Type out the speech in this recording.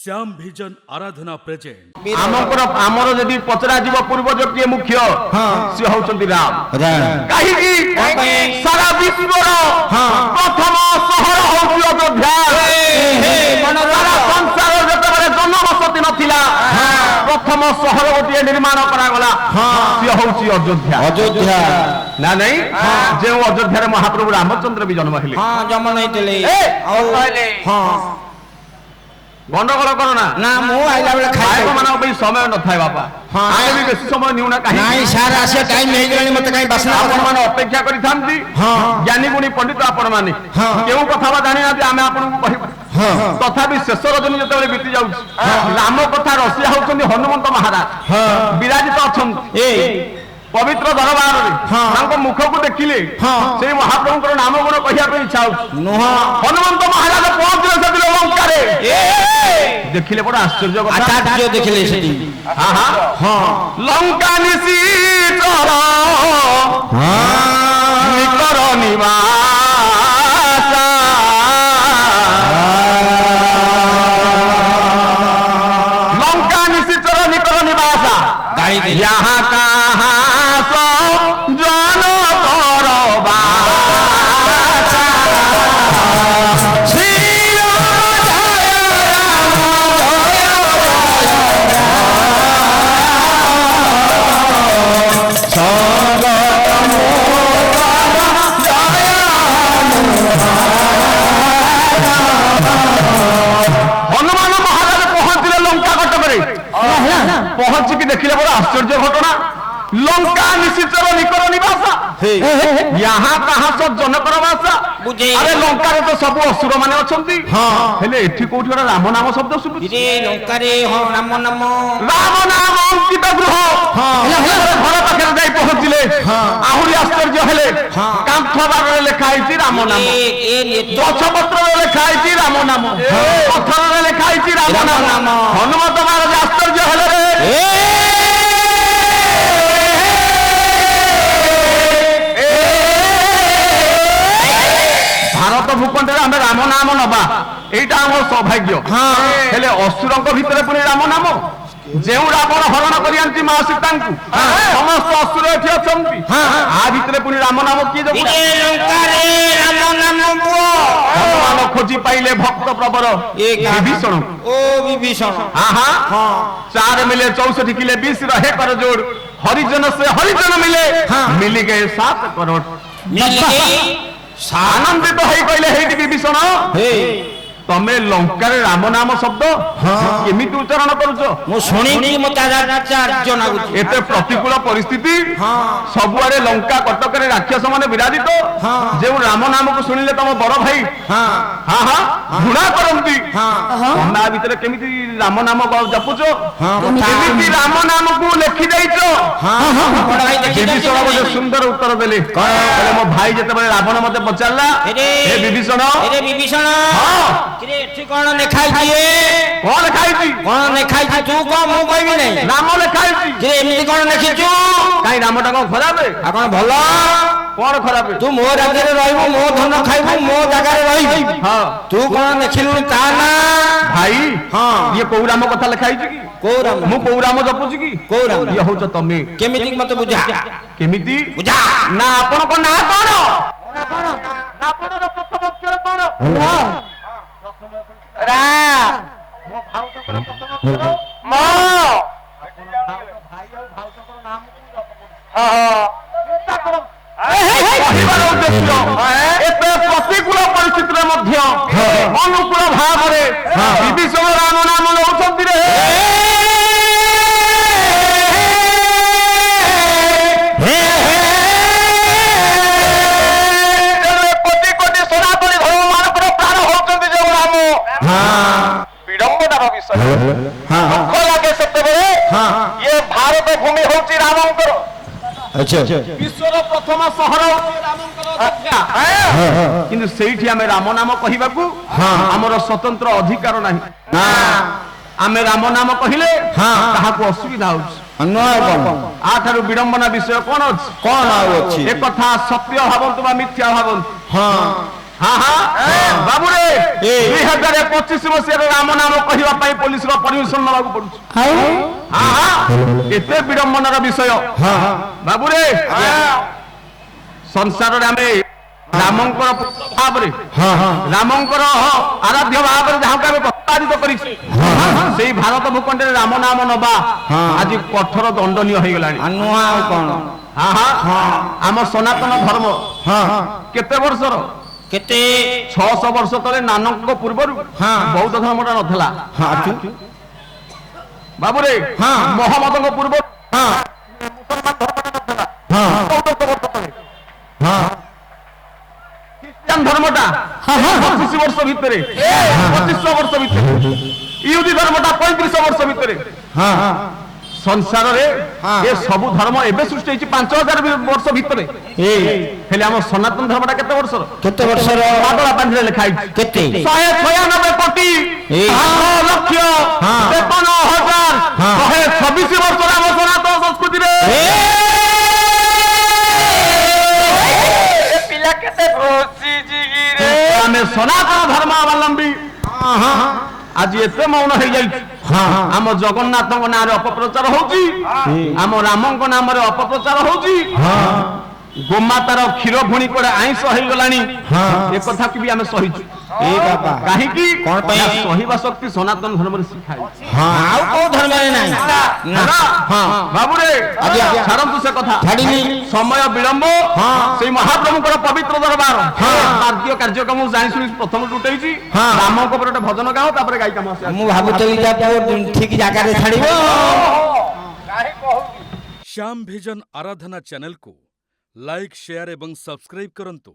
Shyam vision आराधना present आमर जदि पचरा जीव पूर्वज किए मुख्य सी होचंती राम काहीकि सारा विश्व प्रथम शहर होची अयोध्या सारा संसार जतबरे जनबसति नथिला प्रथम शहर गोटे निर्माण करा गला सी होची अयोध्या ना नहीं जे अयोध्या रे महाप्रभु रामचंद्र भी जन्म हेले हां जन्म नहीं तेले और कहले हां गंडगोल करो ना मु आइला बेले खाइ मानव पे समय न थाय बापा आमे भी बेसी समय निउ ना काहे नाही सार आसे टाइम नहीं गणी मते काई बसना आपण मान अपेक्षा करि थांती ज्ञानी गुणी पंडित आपण माने केउ कथा बा जानि ना आमे आपण को कहि तथापि शेष रजनी जते बीती जाउ राम कथा रसिया होचंदी हनुमंत महाराज विराजित अछन ए पवित्र दरबार रे तांको मुख को देखिले से महाप्रभु नाम गुण कहिया पे इच्छा हनुमंत महाराज पहुंचले से लंका रे देखिले बड़ा आश्चर्य कथा आचार्य देखिले सेठी हां हां लंका निसी कर निकर निवास लंका निसी कर निकर निवास गाड़ी दे यहाँ कहाँ जन करबा हनुमान महाराज पहुंचले लंका कटकरे पहुंची देखिले बड़ा आश्चर्य घटना लंका निश्चितर निकर निवास यहाँ कहाँ सब जनकर भाषा अरे लंका रे तो सब असुर माने अछंती हेले एठी कोठी रा राम नाम शब्द सुबुची रे लंका रे हो राम नाम अंकित गृह घर पाखे जाई पहुंचले आहुरी आश्चर्य हेले कांथ बारे लिखा आइछि राम नाम गछ पत्र रे लिखा आइछि राम नाम पत्थर रे लिखा आइछि राम नाम हनुमत महाराज आश्चर्य हेले रे भारत भूखंड में राम नाम नबा एटा हम सौभाग्य हेले असुरंक भितर पुणी राम नाम जेउ रावण हरण करि आंती मां सीता को समस्त असुर एठी अछंती आ भितर पुणी राम नाम की जो लंका रे राम नाम भगवान खोजी पाइले भक्त प्रवर विभीषण ओ विभीषण हां हां 4 मिले 64 किले 20 रहे कर जोड़ हरिजन से हरिजन मिले मिल गए 7 करोड़ मिल गए आनंदित तो कहले हे विभीषण तमे लंका रे राम नाम शब्द केमिति उच्चारण करूछो मु सुनिनी मते आचार्य नागुची एते प्रतिकूल परिस्थिति सबुआरे लंका कटक रे राक्षस माने विराजित जे राम नाम को सुनिले तम बड़ भाई हां हां घुणा करंती तमे आ भीतर केमिति राम नाम जपुछो केमिति राम नाम को लिखि दैछो बड़ भाई देखि विभीषण सुंदर उत्तर देले कहले मो भाई जेते रावण मते पचारला हे विभीषण हां किरे एठी कोन लिखाई छी कोन लिखाई छी कोन लिखाई छी तू को मु कहबी नै राम लिखाई छी किरे एमिति कोन लिखिचू काई रामटा को खराब है आ कोन भलो कोन खराब है तू मो राज्य रे रहबो मो धन खाइबो मो जगह रे रहिबी हां तू कोन लिखिलु ता ना भाई हां ये को राम कथा लिखाई छी की को राम मु को राम जपुची की को राम ये होच तमे केमिति मते बुझा केमिति बुझा ना आपण को ना कोन आपण रो प्रथम अक्षर कोन रा मो भाव तो प्रथम अक्षर म भाई और भाव तो नाम हां चिंता करो एते प्रतिकूल परिस्थिति मध्य अनुकूल भाव रे विभीषण राम नाम लौचंती रे कोटि सनातनी धर्म मानकर प्राण होचंती जे राम विडंबनार विषय लगे सेतेबेले ये भारत भूमि होची रामंकर अच्छा विश्वर प्रथम शहर होची रामंकर अयोध्या किंतु सेठी हमें राम नाम कहिबाकू हमर स्वतंत्र अधिकार नाही ना आमे राम नाम कहिले काहाकू असुविधा होची अन्वय कोन आ थारु विडंबना विषय कोन अछि कोन अछि एक कथा सत्य भावंतु बा मिथ्या भावंतु ବାବୁରେ 2025 ମସିହାରେ ରାମ ନାମ କହିବା ପାଇଁ ପୋଲିସର ପରମିଶନ ନେବାକୁ ପଡୁଛି। ଏତେ ବିଡମ୍ବନାର ବିଷୟ ବାବୁରେ। ସଂସାରରେ ଆମେ ରାମଙ୍କର ଭାବରେ ରାମଙ୍କର ଆରାଧ୍ୟ ଭାବରେ ଯାହାକୁ ଆମେ ପ୍ରତିପାଦିତ କରିଛୁ ସେଇ ଭାରତ ଭୂଖଣ୍ଡରେ ରାମ ନାମ ନବା ଆଜି କଠୋର ଦଣ୍ଡନୀୟ ହେଇଗଲାଣି। ନୁହଁ ଆଉ କଣ? ଆମ ସନାତନ ଧର୍ମ କେତେ ବର୍ଷର? କେତେ 600 ବର୍ଷ ତଳେ ନାନକଙ୍କ ପୂର୍ବରୁ ବୌଦ୍ଧ ଧର୍ମଟା ନଥିଲା ବାବୁରେ। ମହମ୍ମଦଙ୍କ ପୂର୍ବରୁ ଖ୍ରୀଷ୍ଟିଆନ ଧର୍ମଟା 25 ବର୍ଷ ଭିତରେ 2500 ବର୍ଷ ଭିତରେ, ଇହୁଦୀ ଧର୍ମଟା 3500 ବର୍ଷ ଭିତରେ। ସଂସାରରେ ଏ ସବୁ ଧର୍ମ ଏବେ ସୃଷ୍ଟି ହେଇଛି 5000 ବର୍ଷ ଭିତରେ। ହେଲେ ଆମ ସନାତନ ଧର୍ମଟା କେତେ ବର୍ଷର? କେତେ ବର୍ଷର? ପାଗଳା ପାଞ୍ଜିରେ ଲେଖା ହେଇଛି କେତେ? 196 କୋଟି 8 ଲକ୍ଷ 53,126 ବର୍ଷର ଆମ ସନାତନ ସଂସ୍କୃତିରେ। ପିଲା କେତେ ଆମେ ସନାତନ ଧର୍ମାବଲମ୍ବୀ ଆଜି ଏତେ ମୌନ ହେଇଯାଇଛି। ଆମ ଜଗନ୍ନାଥଙ୍କ ନାଁରେ ଅପପ୍ରଚାର ହଉଛି, ଆମ ରାମଙ୍କ ନାମରେ ଅପପ୍ରଚାର ହଉଛି, ଗୋମାତାର କ୍ଷୀର ଭୁଣି କୁଆଡେ ଆଇଁଷ ହେଇଗଲାଣି। ଏ କଥାକୁ ବି ଆମେ ସହିଛୁ। କାହିଁକି? ସହିବା ଶକ୍ତି ସନାତନ ଧର୍ମରେ ଶିଖାଇଛି, ଆଉ କୋଉ ଧର୍ମରେ ନାହିଁ। ବାବୁରେ ଛାଡ଼ନ୍ତୁ ସେ କଥା। ସମୟ ବିଳମ୍ବ ସେଇ ମହାପ୍ରଭୁଙ୍କର ପବିତ୍ର ଦରବାର ବାଦ୍ୟ କାର୍ଯ୍ୟକ୍ରମ ଜାଣି ଶୁଣି ପ୍ରଥମ ଟୁଟେଇଛି। ରାମଙ୍କ ଉପରେ ଗୋଟେ ଭଜନ ଗାଅ, ତାପରେ ଗାଇ କାମ। ମୁଁ ଭାବୁଥିଲି ଠିକ ଜାଗାରେ ଛାଡିବ। ଶ୍ୟାମ ଭିଜନ ଆରାଧନା ଚ୍ୟାନେଲକୁ ଲାଇକ୍, ସେୟାର ଏବଂ ସବସ୍କ୍ରାଇବ କରନ୍ତୁ।